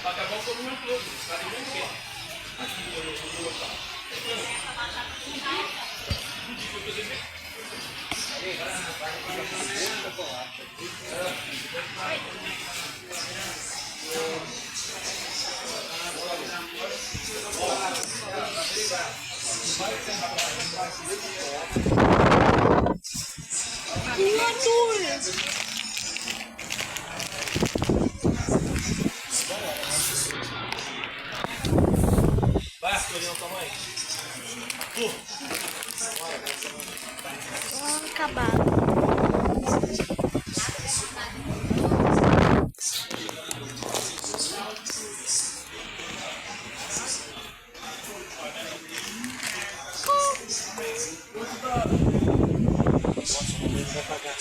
Acabou todo mundo todo. Está de bom pé. Aqui eu vou botar. Vai, escolher o tamanho. Acabado. Nossa, o momento vai pagar.